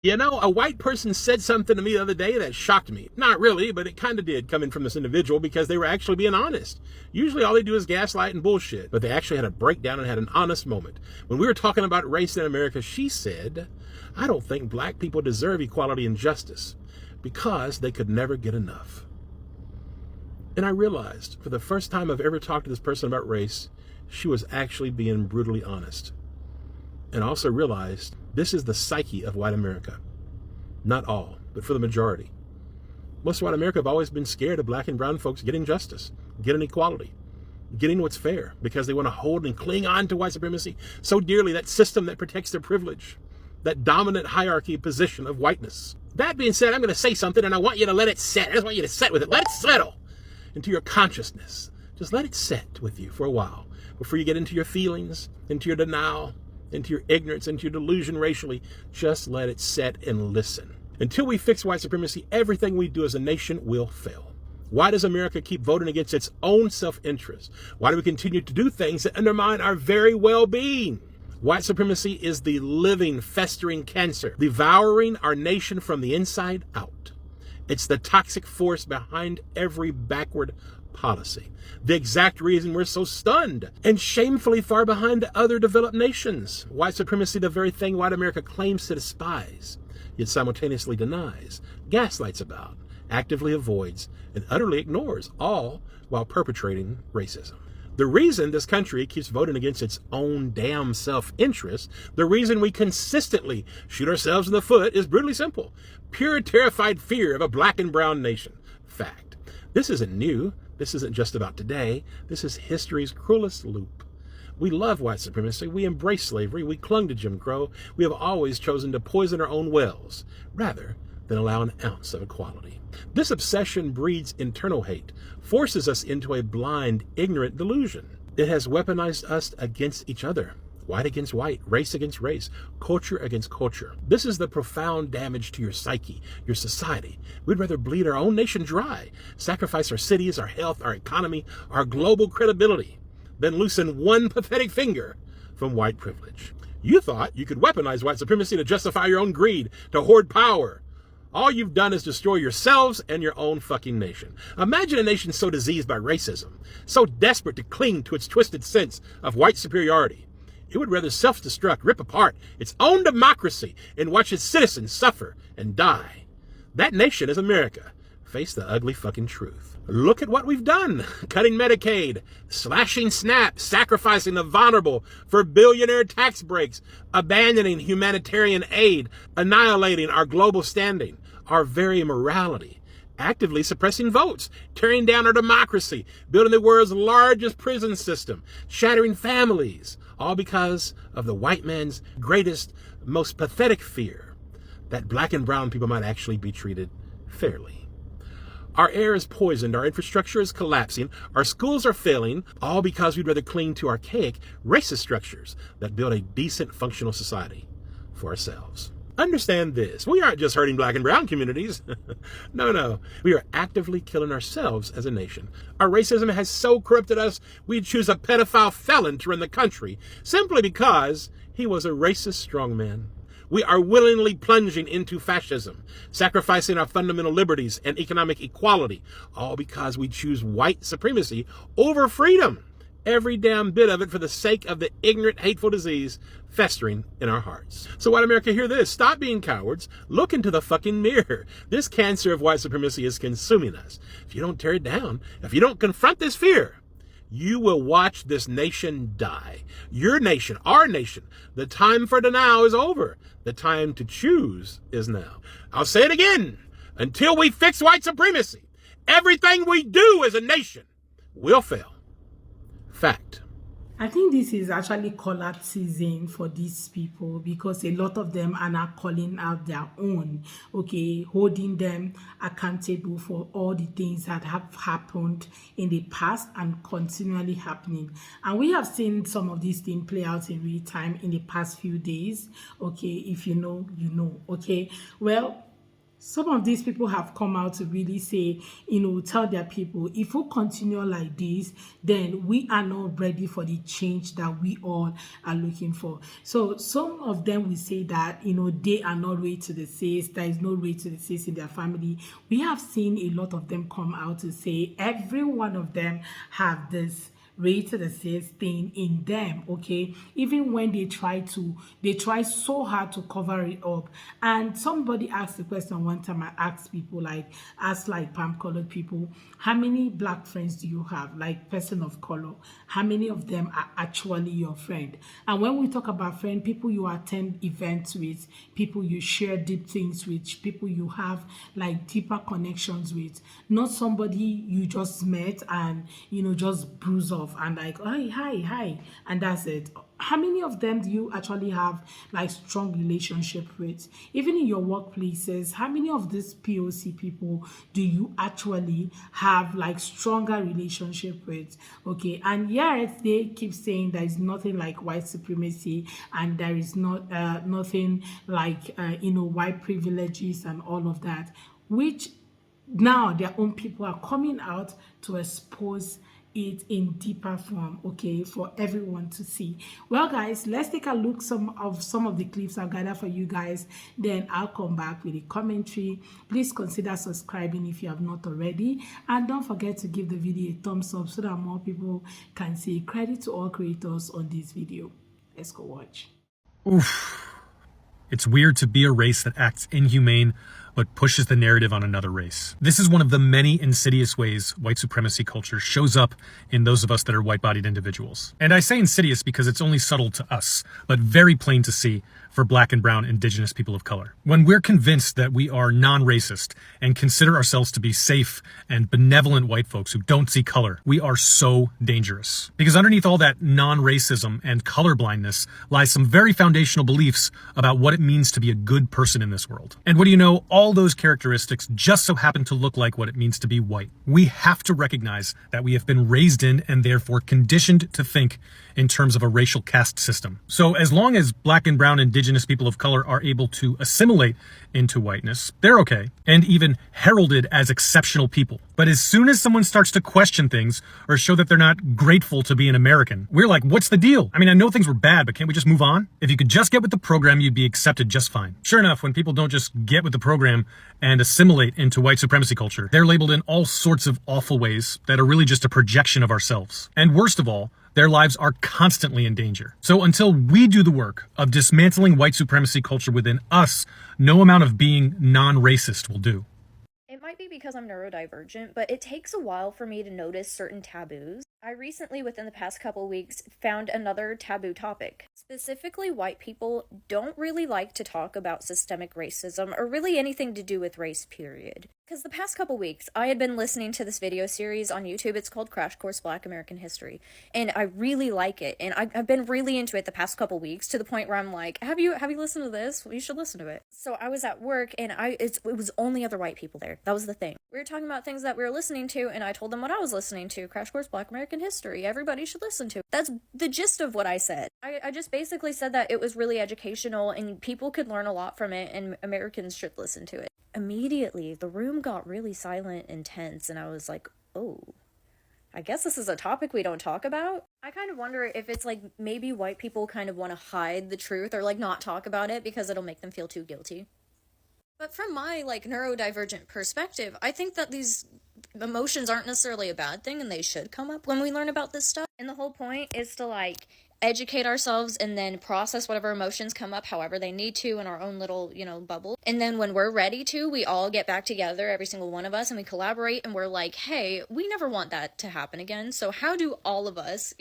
You know, a white person said something to me the other day that shocked me. Not really, but it kind of did, coming from this individual, because they were actually being honest. Usually all they do is gaslight and bullshit, but they actually had a breakdown and had an honest moment. When we were talking about race in America, she said, I don't think black people deserve equality and justice because they could never get enough. And I realized, for the first time I've ever talked to this person about race, she was actually being brutally honest. And I also realized this is the psyche of white America. Not all, but for the majority. Most white America have always been scared of black and brown folks getting justice, getting equality, getting what's fair, because they want to hold and cling on to white supremacy so dearly, that system that protects their privilege, that dominant hierarchy position of whiteness. That being said, I'm going to say something and I want you to let it set. I just want you to sit with it. Let it settle into your consciousness. Just let it set with you for a while before you get into your feelings, into your denial, into your ignorance, into your delusion racially. Just let it set and listen. Until we fix white supremacy, everything we do as a nation will fail. Why does America keep voting against its own self-interest? Why do we continue to do things that undermine our very well-being? White supremacy is the living, festering cancer, devouring our nation from the inside out. It's the toxic force behind every backward policy. The exact reason we're so stunned and shamefully far behind other developed nations. White supremacy, the very thing white America claims to despise, yet simultaneously denies, gaslights about, actively avoids, and utterly ignores, all while perpetrating racism. The reason this country keeps voting against its own damn self-interest, the reason we consistently shoot ourselves in the foot, is brutally simple. Pure terrified fear of a black and brown nation. Fact. This isn't new. This isn't just about today. This is history's cruelest loop. We love white supremacy. We embrace slavery. We clung to Jim Crow. We have always chosen to poison our own wells rather than allow an ounce of equality. This obsession breeds internal hate, forces us into a blind, ignorant delusion. It has weaponized us against each other. White against white, race against race, culture against culture. This is the profound damage to your psyche, your society. We'd rather bleed our own nation dry, sacrifice our cities, our health, our economy, our global credibility, than loosen one pathetic finger from white privilege. You thought you could weaponize white supremacy to justify your own greed, to hoard power. All you've done is destroy yourselves and your own fucking nation. Imagine a nation so diseased by racism, so desperate to cling to its twisted sense of white superiority. It would rather self-destruct, rip apart its own democracy and watch its citizens suffer and die. That nation is America. Face the ugly fucking truth. Look at what we've done. Cutting Medicaid, slashing SNAP, sacrificing the vulnerable for billionaire tax breaks, abandoning humanitarian aid, annihilating our global standing, our very morality, actively suppressing votes, tearing down our democracy, building the world's largest prison system, shattering families, all because of the white man's greatest, most pathetic fear, that black and brown people might actually be treated fairly. Our air is poisoned, our infrastructure is collapsing, our schools are failing, all because we'd rather cling to archaic, racist structures that build a decent, functional society for ourselves. Understand this. We aren't just hurting black and brown communities. No. We are actively killing ourselves as a nation. Our racism has so corrupted us, we'd choose a pedophile felon to run the country simply because he was a racist strongman. We are willingly plunging into fascism, sacrificing our fundamental liberties and economic equality, all because we choose white supremacy over freedom. Every damn bit of it for the sake of the ignorant, hateful disease festering in our hearts. So white America, hear this. Stop being cowards. Look into the fucking mirror. This cancer of white supremacy is consuming us. If you don't tear it down, if you don't confront this fear, you will watch this nation die. Your nation, our nation. The time for denial is over. The time to choose is now. I'll say it again. Until we fix white supremacy, everything we do as a nation will fail. Fact. I think this is actually call-out season for these people because a lot of them are now calling out their own, holding them accountable for all the things that have happened in the past and continually happening. And we have seen some of these things play out in real time in the past few days. If you know, you know. Well, some of these people have come out to really say, tell their people, if we continue like this, then we are not ready for the change that we all are looking for. So some of them will say that, they are not ready to the cis, there is no ready to the cis in their family. We have seen a lot of them come out to say every one of them have this rated the same thing in them, okay, even when they try so hard to cover it up. And somebody asked the question one time, I asked people, like palm colored people, how many black friends do you have, like person of color, how many of them are actually your friend? And when we talk about friend, people you attend events with, people you share deep things with, people you have like deeper connections with, not somebody you just met and just bruise off and like, hi, and that's it. How many of them do you actually have like strong relationship with? Even in your workplaces, how many of these POC people do you actually have like stronger relationship with? Okay, and yet they keep saying there is nothing like white supremacy and there is not nothing like white privileges and all of that, which now their own people are coming out to expose it in deeper form, okay, for everyone to see. Well, guys, let's take a look some of the clips I've gathered for you guys, then I'll come back with a commentary. Please consider subscribing if you have not already, and don't forget to give the video a thumbs up so that more people can see. Credit to all creators on this video. Let's go watch. Oof. It's weird to be a race that acts inhumane but pushes the narrative on another race. This is one of the many insidious ways white supremacy culture shows up in those of us that are white-bodied individuals. And I say insidious because it's only subtle to us, but very plain to see for black and brown indigenous people of color. When we're convinced that we are non-racist and consider ourselves to be safe and benevolent white folks who don't see color, we are so dangerous. Because underneath all that non-racism and colorblindness lies some very foundational beliefs about what it means to be a good person in this world. And what do you know? All those characteristics just so happen to look like what it means to be white. We have to recognize that we have been raised in and therefore conditioned to think in terms of a racial caste system. So as long as black and brown indigenous people of color are able to assimilate into whiteness, they're okay, and even heralded as exceptional people. But as soon as someone starts to question things or show that they're not grateful to be an American, we're like, what's the deal? I mean, I know things were bad, but can't we just move on? If you could just get with the program, you'd be accepted just fine. Sure enough, when people don't just get with the program and assimilate into white supremacy culture, they're labeled in all sorts of awful ways that are really just a projection of ourselves. And worst of all, their lives are constantly in danger. So until we do the work of dismantling white supremacy culture within us, no amount of being non-racist will do. It might be because I'm neurodivergent, but it takes a while for me to notice certain taboos. I recently, within the past couple weeks, found another taboo topic. Specifically, white people don't really like to talk about systemic racism or really anything to do with race, period. Because the past couple weeks, I had been listening to this video series on YouTube. It's called Crash Course Black American History, and I really like it. And I've been really into it the past couple weeks to the point where I'm like, have you listened to this? Well, you should listen to it. So I was at work, and it was only other white people there. That was the thing. We were talking about things that we were listening to, and I told them what I was listening to. Crash Course Black American History. Everybody should listen to it. That's the gist of what I said. I just basically said that it was really educational, and people could learn a lot from it, and Americans should listen to it. Immediately, the room got really silent and tense, and I was like, oh, I guess this is a topic we don't talk about? I kind of wonder if it's like maybe white people kind of want to hide the truth or like not talk about it because it'll make them feel too guilty. But from my like neurodivergent perspective, I think that these emotions aren't necessarily a bad thing and they should come up when we learn about this stuff. And the whole point is to like educate ourselves and then process whatever emotions come up however they need to in our own little, bubble. And then when we're ready to, we all get back together, every single one of us, and we collaborate and we're like, hey, we never want that to happen again. So how do all of us,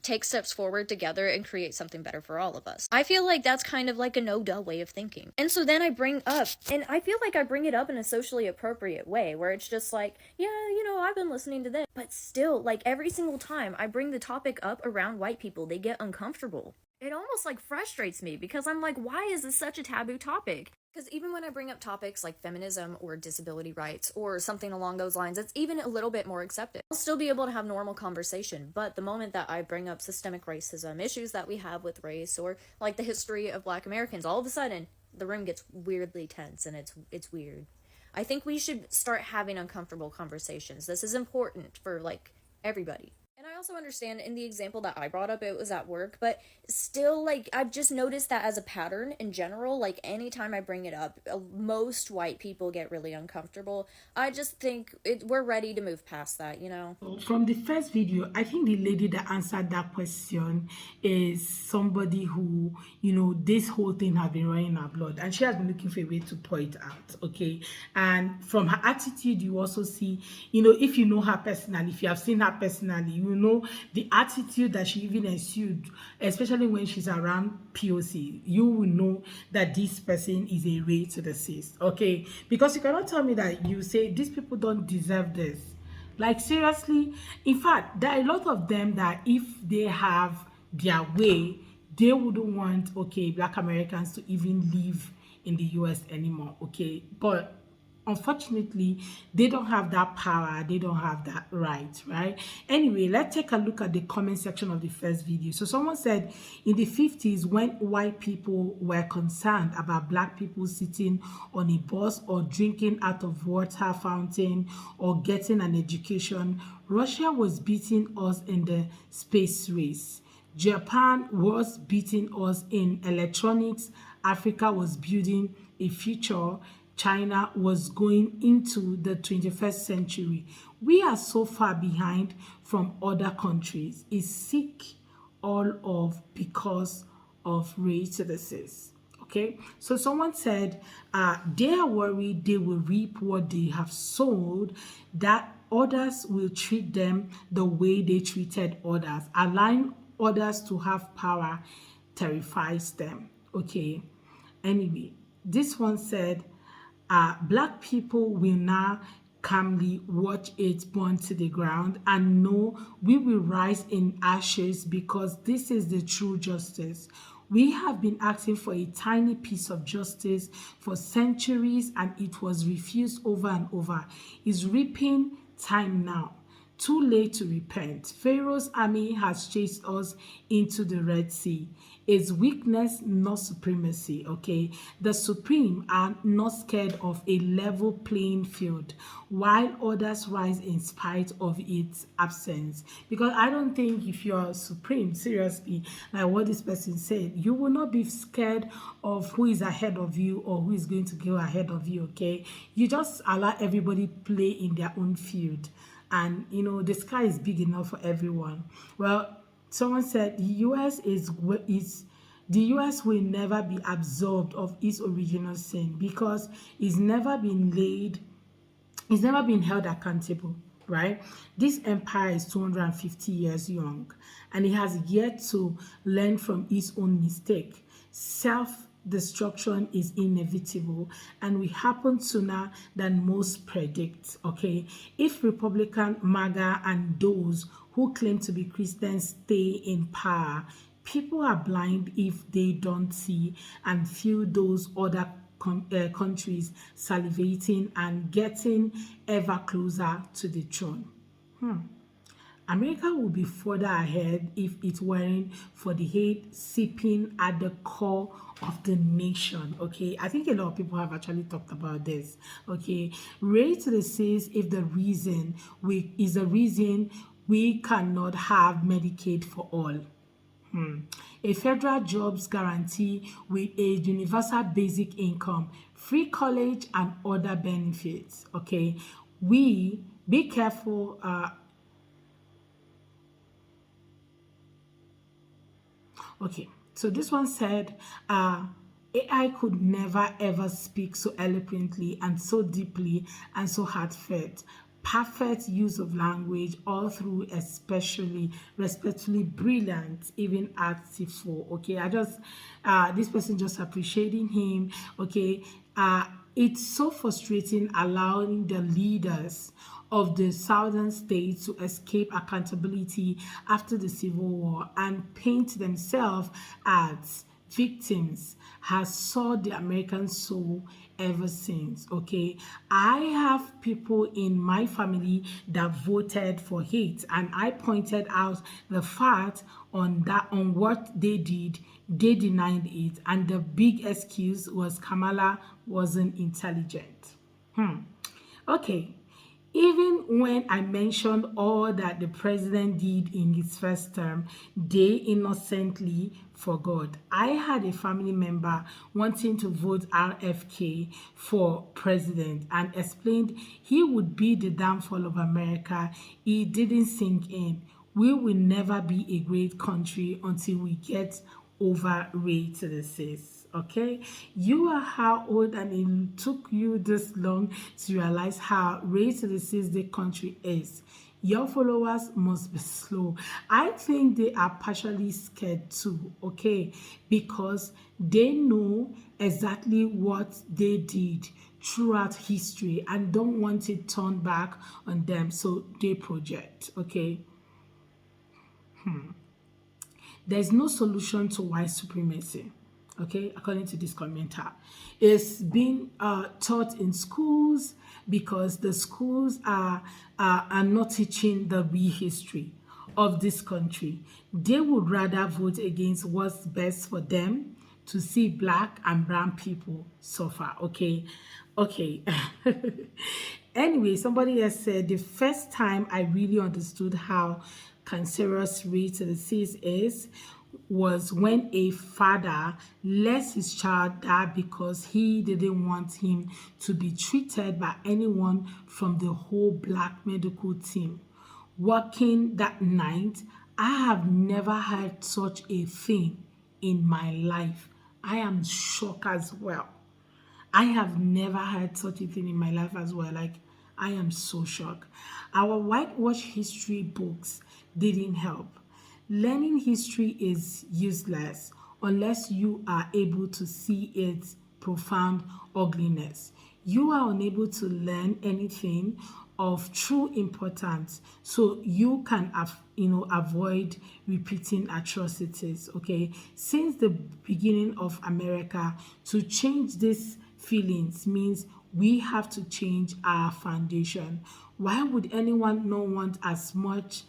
take steps forward together and create something better for all of us? I feel like that's kind of like a no-duh way of thinking. And so then I bring it up in a socially appropriate way where it's just like, yeah, I've been listening to this. But still, like every single time I bring the topic up around white people, they get uncomfortable. It almost like frustrates me because I'm like, why is this such a taboo topic? Because even when I bring up topics like feminism or disability rights or something along those lines, it's even a little bit more accepted. I'll still be able to have normal conversation, but the moment that I bring up systemic racism, issues that we have with race, or like the history of Black Americans, all of a sudden the room gets weirdly tense and it's weird. I think we should start having uncomfortable conversations. This is important for like everybody. And I also understand in the example that I brought up, it was at work, but still, like, I've just noticed that as a pattern in general, like, anytime I bring it up, most white people get really uncomfortable. I just think we're ready to move past that, you know? From the first video, I think the lady that answered that question is somebody who, this whole thing has been running her blood and she has been looking for a way to pour it out, okay? And from her attitude, you also see, if you know her personally, if you have seen her personally, you know the attitude that she even ensued, especially when she's around POC, you will know that this person is a racist, okay? Because you cannot tell me that you say these people don't deserve this. Like, seriously, in fact, there are a lot of them that if they have their way, they wouldn't want, okay, Black Americans to even live in the US anymore, okay? But unfortunately, they don't have that power, they don't have that right? Anyway, let's take a look at the comment section of the first video. So someone said in the 50s, when white people were concerned about Black people sitting on a bus or drinking out of water fountain or getting an education, Russia was beating us in the space race. Japan was beating us in electronics. Africa was building a future. China was going into the 21st century. We are so far behind from other countries. It's sick all of because of racism. Okay, so someone said they are worried they will reap what they have sowed, that others will treat them the way they treated others. Allowing others to have power terrifies them. Okay, anyway, this one said Black people will now calmly watch it burn to the ground and know we will rise in ashes because this is the true justice. We have been asking for a tiny piece of justice for centuries and it was refused over and over. It's reaping time now. Too late to repent. Pharaoh's army has chased us into the Red Sea. It's weakness, not supremacy, okay? The supreme are not scared of a level playing field, while others rise in spite of its absence. Because I don't think if you're supreme, seriously, like what this person said, you will not be scared of who is ahead of you or who is going to go ahead of you, okay? You just allow everybody play in their own field. And, the sky is big enough for everyone. Well, someone said the US will never be absolved of its original sin because it's never been held accountable, right? This empire is 250 years young and it has yet to learn from its own mistake. Self-destruction is inevitable and will happen sooner than most predict, okay? If Republican, MAGA, and those who claim to be Christians stay in power, people are blind if they don't see and feel those other countries salivating and getting ever closer to the throne. America would be further ahead if it weren't for the hate seeping at the core of the nation, okay? I think a lot of people have actually talked about this, okay? Racism is the reason we cannot have Medicaid for all. A federal jobs guarantee with a universal basic income, free college, and other benefits, okay? We be careful. Okay, so this one said, AI could never ever speak so eloquently and so deeply and so heartfelt. Perfect use of language all through, especially respectfully brilliant, even artful. Okay, this person just appreciating him. Okay, it's so frustrating allowing the leaders of the southern states to escape accountability after the Civil War and paint themselves as victims has sought the American soul ever since. Okay, I have people in my family that voted for hate and I pointed out the fact on what they did. They denied it and the big excuse was Kamala wasn't intelligent. Okay. Even when I mentioned all that the president did in his first term, they innocently forgot. I had a family member wanting to vote RFK for president and explained he would be the downfall of America. It didn't sink in. We will never be a great country until we get over racism. Okay, you are how old, and it took you this long to realize how racist the country is. Your followers must be slow. I think they are partially scared too, okay, because they know exactly what they did throughout history and don't want it turned back on them, so they project, okay. There's no solution to white supremacy, okay, according to this commenter. It's been taught in schools because the schools are not teaching the real history of this country. They would rather vote against what's best for them to see black and brown people suffer, okay. Okay. Anyway, somebody has said the first time I really understood how cancerous racism is was when a father let his child die because he didn't want him to be treated by anyone from the whole black medical team. Working that night, I have never heard such a thing in my life. I am shocked as well. I have never heard such a thing in my life as well. Like, I am so shocked. Our whitewash history books didn't help. Learning history is useless unless you are able to see its profound ugliness. You are unable to learn anything of true importance, so you can avoid repeating atrocities. Okay, since the beginning of America, to change these feelings means we have to change our foundation. Why would anyone not want as much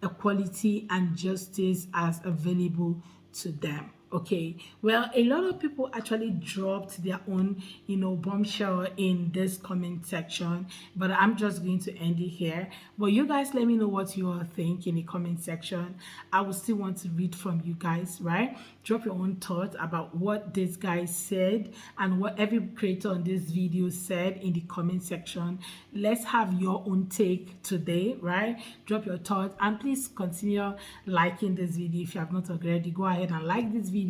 equality and justice as available to them? Okay, well, a lot of people actually dropped their own bombshell in this comment section, but I'm just going to end it here. But you guys let me know what you all think in the comment section. I will still want to read from you guys, right? Drop your own thoughts about what this guy said and what every creator on this video said in the comment section. Let's have your own take today, right? Drop your thoughts and please continue liking this video if you have not already. Go ahead and like this video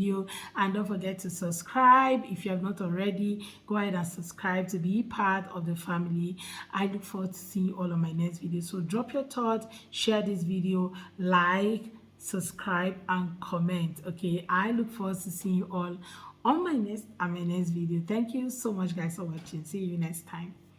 and don't forget to subscribe if you have not already. Go ahead and subscribe to be part of the family. I look forward to seeing you all on my next video. So drop your thoughts, share this video, like, subscribe and comment. Okay, I look forward to seeing you all on my next video. Thank you so much guys for watching. See you next time.